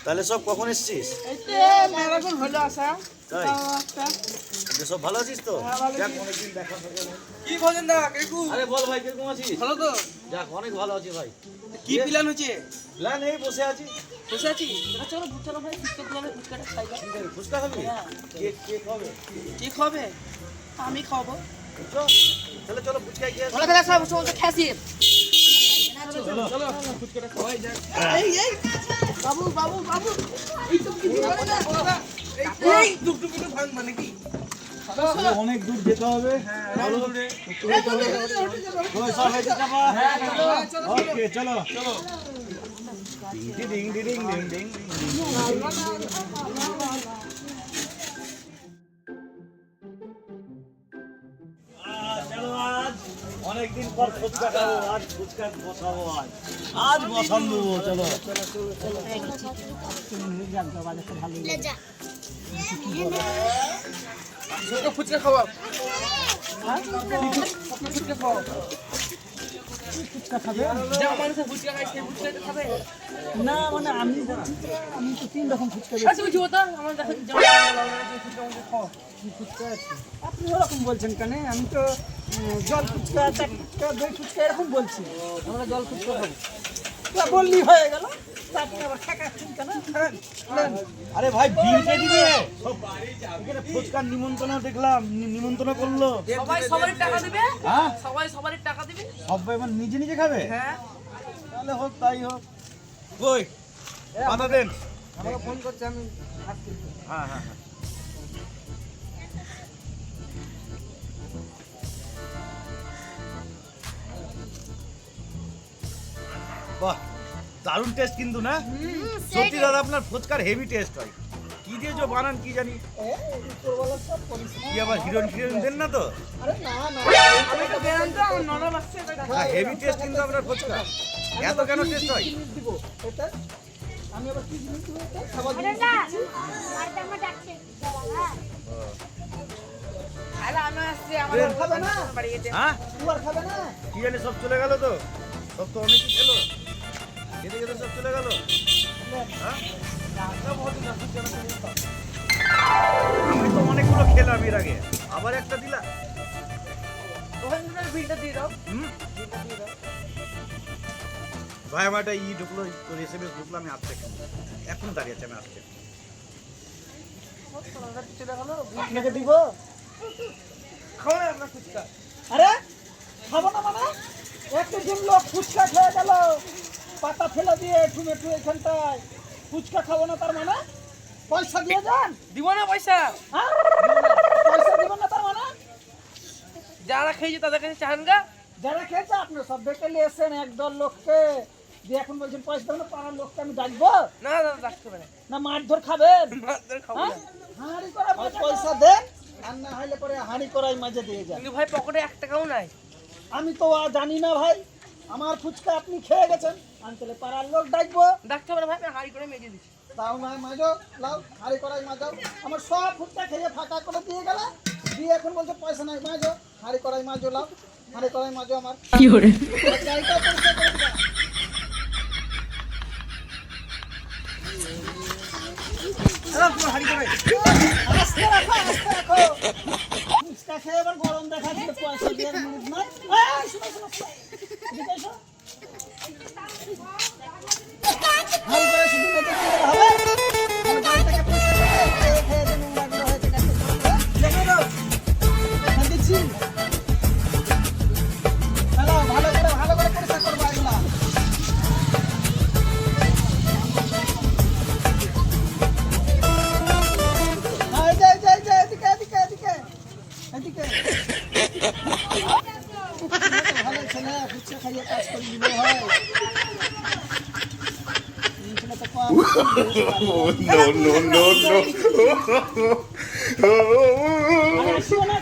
তাহলে সব কখন এসছিস? তাই সব ভালো আছিস তো? কি ভোজন দা কাকু? আরে বল ভাই কিরকম আছিস? ভালো তো? যাক অনেক ভালো আছি ভাই। কি প্ল্যান হচ্ছে? প্ল্যান এই বসে আছি। বসে আছি? চলো চলো ভাই ফুচকা খাবে, ফুচকাটা খাই না। ফুচকা খাবি? কেক হবে? কি খাবে? আমি খাবো। তাহলে চলো ফুচকা খেয়ে আসি। ওরা খেলা সব বসে খাসি। চলো চলো ফুচকাটা খাওয়াই যাক। এই বাবু বাবু বাবু এই তো কি দিবে না? এই টুকটুকিটা ভাঙ মানে কি? অনেক দূর যেতে হবে। চলো ওকে চলো চলো। Ding ding ding ding ding. চলো আজ অনেকদিন পর ফুচকা খাবো। আজ ফুচকা বসাবো। আজ বসান দেবো। চলো ফুচকা খাওয়া। ফুচকা খাওয়া। ফুচকা খাবে? যা মানুষে ফুচকা খায় সেই ফুচকাটা খাবে। না মানে আমি বলছি যে আমি তো 3 রকম ফুচকা আচ্ছা বুঝি ওটা আমার দেখেন ফুচকা খাওয়া। ফুচকা আছে। আপনি ওরকম বলছেন কেন? আমি তো জল ফুচকা, চাট ফুচকা, দই ফুচকা এরকম বলছি। আমরা জল ফুচকা খাবো। তা বললি হয়ে গেল। আপনি আবার ঠেকাচ্ছেন কেন? আরে ভাই বিল কে দিবে? সব এখানে ফুচকার নিমন্ত্রণ দেখলাম, নিমন্ত্রণ করলো। সবাই সবারই টাকা দিবে? হ্যাঁ সবাই সবারই টাকা দিবে? সবাই মানে নিজে নিজে খাবে? হ্যাঁ। তাহলে হোক তাই হোক। কই বাধা দেন। আমাকে ফোন করছে, আমি আসছি। হ্যাঁ হ্যাঁ হ্যাঁ। বাহ দারুণ টেস্ট কিন্তু না? সত্যি দাদা আপনার ফুচকার হেভি টেস্ট হয়। কি দিয়ে যে বানান কি জানি। উপরওয়ালা সব পরিষ্কার। কি আবার হিরোইন ফিরোইন দেন না তো? আরে না না, আমি তো বেরান তো আমার নরম আসছে এটা। হ্যাঁ হেভি টেস্ট কিন্তু আপনার ফুচকা। এত কেন টেস্ট হয়? জিনিস দিব এটা। আমি আবার কি জিনিস দিব এটা? খাবার আরে জিনিস না দিচ্ছি। মারতে আমার ডাকছে বাবা আরে আমি আসছি আমার খাবে না? বাড়ি গেছে। হ্যাঁ তুই আর খাবে না? কি জানি সব চলে গেল তো। সব তো অনেকই খেলো। খেতে খেতে সব চলে গেল। হ্যাঁ আমি তো অনেকগুলো খেলাম এর আগে, আবার একটা দিলা। ওখানে বিলটা দিয়ে দাও। হুম বিলটা দিয়ে দাও। ভাই আমার একটা ঢুকলো, তোর এসএমএস ঢুকলো, আমি আসতে এখন দাঁড়িয়ে আছে, আমি আসতে। চলে গেল। আপনাকে দিব? খাও না আপনার ফুচকা। আরে খাবো না মানে? একটু দিন লোক ফুচকা খেয়ে গেল, পাতা ফেলে দিয়ে টমেটো এখানটায়। ফুচকা খাবো না তার মানে? পয়সা দিয়ে যান। দিব না পয়সা? হ্যাঁ পয়সা দিব না তার মানে? যারা খেয়েছে তাদের কাছে চান গা। যারা খেয়েছে আপনি সব দেখে নিয়েছেন একদল লোককে, যে এখন বলছেন পয়সা দেবো না, পাড়ার লোককে আমি ডাকবো না না রাখতে পারে না? মারধর খাবেন? মাত্র খাবো হ্যাঁ? না। হাঁড়ি করা পয়সা দেন, আর না হলে পরে হাঁড়ি করাই মাঝে দিয়ে যান। কিন্তু ভাই পকেটে 1 টাকাও নাই। আমি তো জানি না ভাই, আমার ফুচকা আপনি খেয়ে গেছেন, আমি তাহলে পাড়ার লোক ডাকবো। ডাকতে পারে ভাই, আমি হাঁড়ি করে মেজে দিচ্ছি। তাও না মাজো, লাও হাঁড়ি করাই মাজাও। আমার সব ফুচকা খেয়ে ফাঁকা করে দিয়ে গেল, দিয়ে এখন বলছে পয়সা নাই, মাজো হাঁড়ি করাই মাজো, লাও হাঁড়ি করাই মাজো। আমার কি করে? গাড়িটা পরিষ্কার করে দাও। হাঁড়ি করে আস্তে রাখো, আস্তে রাখো। ফুচকা খেয়ে এবার গরম দেখাচ্ছে, পয়সা দিয়ে মুখ নাই। এই, শোনো, শোনো, শোনো। এদিকে এসো। হাঁড়ি করে শুধু মেজে দিলে হবে? আমার গাড়িটাকে পরিষ্কার করে দাও। খেয়ে খেয়ে যে নোংরাগুলো হয়েছে, গাড়িতে লেগে দাও। হ্যাঁ, দিচ্ছি। হ্যালো, ভালো করে পরিষ্কার করবো এগুলা। হ্যাঁ, এই যে, এদিকে। এদিকে। ভালো ছেলে, ফুচকা খাইয়ে কাজ করে দিলে হয়। এই ছেলে তো কম। No. আরে আসিও না,